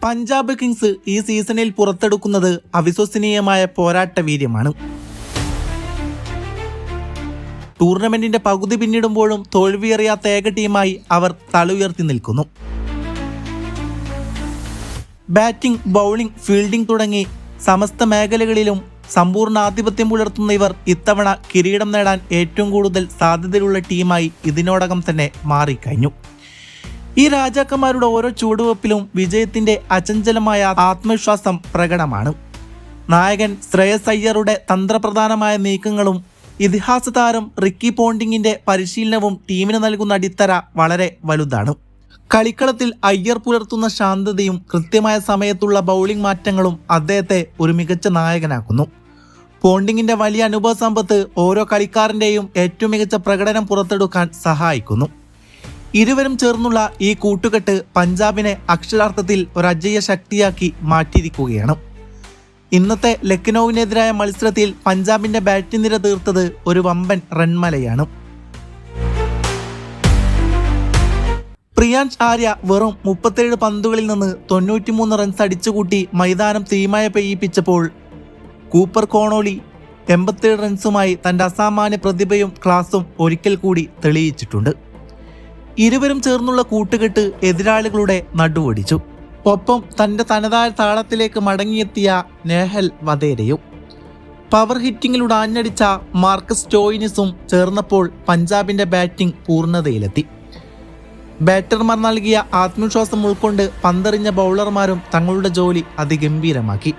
Punjab Kings ഈ സീസണിൽ പുറത്തെടുക്കുന്നത് അവിശ്വസനീയമായ പോരാട്ട വീര്യമാണ്. ടൂർണമെന്റിന്റെ പകുതി പിന്നിടുമ്പോഴും തോൽവിയറിയാത്ത ഏക ടീമായി അവർ തലയുയർത്തി നിൽക്കുന്നു. ബാറ്റിംഗ്, ബൗളിംഗ്, ഫീൽഡിംഗ് തുടങ്ങി സമസ്ത മേഖലകളിലും സമ്പൂർണ്ണ ആധിപത്യം പുലർത്തുന്ന ഇവർ ഇത്തവണ കിരീടം നേടാൻ ഏറ്റവും കൂടുതൽ സാധ്യതയുള്ള ടീമായി ഇതിനോടകം തന്നെ മാറിക്കഴിഞ്ഞു. ഈ രാജാക്കന്മാരുടെ ഓരോ ചുവടുവെപ്പിലും വിജയത്തിന്റെ അചഞ്ചലമായ ആത്മവിശ്വാസം പ്രകടമാണ്. നായകൻ ശ്രേയസ് അയ്യറുടെ തന്ത്രപ്രധാനമായ നീക്കങ്ങളും ഇതിഹാസ താരം റിക്കി പോണ്ടിങ്ങിന്റെ പരിശീലനവും ടീമിന് നൽകുന്ന അടിത്തറ വളരെ വലുതാണ്. കളിക്കളത്തിൽ അയ്യർ പുലർത്തുന്ന ശാന്തതയും കൃത്യമായ സമയത്തുള്ള ബൗളിംഗ് മാറ്റങ്ങളും അദ്ദേഹത്തെ ഒരു മികച്ച നായകനാക്കുന്നു. പോണ്ടിങ്ങിന്റെ വലിയ അനുഭവ സമ്പത്ത് ഓരോ കളിക്കാരന്റെയും ഏറ്റവും മികച്ച പ്രകടനം പുറത്തെടുക്കാൻ സഹായിക്കുന്നു. ഇരുവരും ചേർന്നുള്ള ഈ കൂട്ടുകെട്ട് പഞ്ചാബിനെ അക്ഷരാർത്ഥത്തിൽ ഒരു അജയ്യ ശക്തിയാക്കി മാറ്റിയിരിക്കുകയാണ്. ഇന്നത്തെ ലക്നൌവിനെതിരായ മത്സരത്തിൽ പഞ്ചാബിന്റെ ബാറ്റിംഗ് നിര തീർത്തത് ഒരു വമ്പൻ റൺമലയാണ്. പ്രിയാൻഷ് ആര്യ വെറും 37 പന്തുകളിൽ നിന്ന് 93 റൺസ് അടിച്ചുകൂട്ടി മൈതാനം തീമായ പെയ്യിപ്പിച്ചപ്പോൾ കൂപ്പർ കോണോളി 87 റൺസുമായി തന്റെ അസാമാന്യ പ്രതിഭയും ക്ലാസും ഒരിക്കൽ കൂടി തെളിയിച്ചിട്ടുണ്ട്. ഇരുവരും ചേർന്നുള്ള കൂട്ടുകെട്ട് എതിരാളികളുടെ നടുവൊടിച്ചു. ഒപ്പം തന്റെ തനതായ താളത്തിലേക്ക് മടങ്ങിയെത്തിയ നേഹൽ വധേരയും പവർ ഹിറ്റിങ്ങിലൂടെ ആഞ്ഞടിച്ച മാർക്കസ് സ്റ്റോയിനിസും ചേർന്നപ്പോൾ പഞ്ചാബിന്റെ ബാറ്റിംഗ് പൂർണ്ണതയിലെത്തി. ബാറ്റർമാർ നൽകിയ ആത്മവിശ്വാസം ഉൾക്കൊണ്ട് പന്തെറിഞ്ഞ ബൗളർമാരും തങ്ങളുടെ ജോലി അതിഗംഭീരമാക്കി.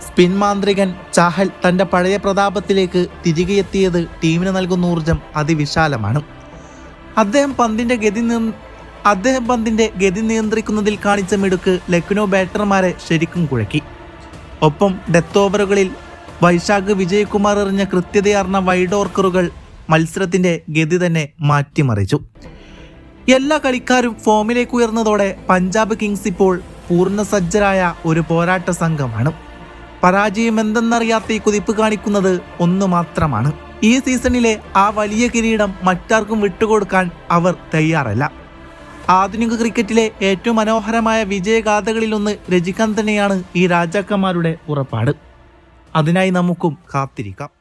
സ്പിൻ മാന്ത്രികൻ ചാഹൽ തന്റെ പഴയ പ്രതാപത്തിലേക്ക് തിരികെ എത്തിയത് ടീമിന് നൽകുന്ന ഊർജം അതിവിശാലമാണ്. അദ്ദേഹം പന്തിന്റെ ഗതി നിയന്ത്രിക്കുന്നതിൽ കാണിച്ച മിടുക്ക് ലക്നൗ ബാറ്റർമാരെ ശരിക്കും കുഴക്കി. ഒപ്പം ഡെത്ത് ഓവറുകളിൽ വൈശാഖ് വിജയകുമാർ എറിഞ്ഞ കൃത്യതയാർന്ന വൈഡ് ഓർക്കറുകൾ മത്സരത്തിന്റെ ഗതി തന്നെ മാറ്റിമറിച്ചു. എല്ലാ കളിക്കാരും ഫോമിലേക്ക് ഉയർന്നതോടെ പഞ്ചാബ് കിങ്സ് ഇപ്പോൾ പൂർണ്ണ സജ്ജരായ ഒരു പോരാട്ട സംഘമാണ്. പരാജയം എന്തെന്നറിയാത്ത ഈ കുതിപ്പ് കാണിക്കുന്നത് ഒന്നു മാത്രമാണ്: ഈ സീസണിലെ ആ വലിയ കിരീടം മറ്റാർക്കും വിട്ടുകൊടുക്കാൻ അവർ തയ്യാറല്ല. ആധുനിക ക്രിക്കറ്റിലെ ഏറ്റവും മനോഹരമായ വിജയഗാഥകളിലൊന്ന് രചിക്കാൻ തന്നെയാണ് ഈ രാജാക്കന്മാരുടെ പുറപ്പാട്. അതിനായി നമുക്കും കാത്തിരിക്കാം.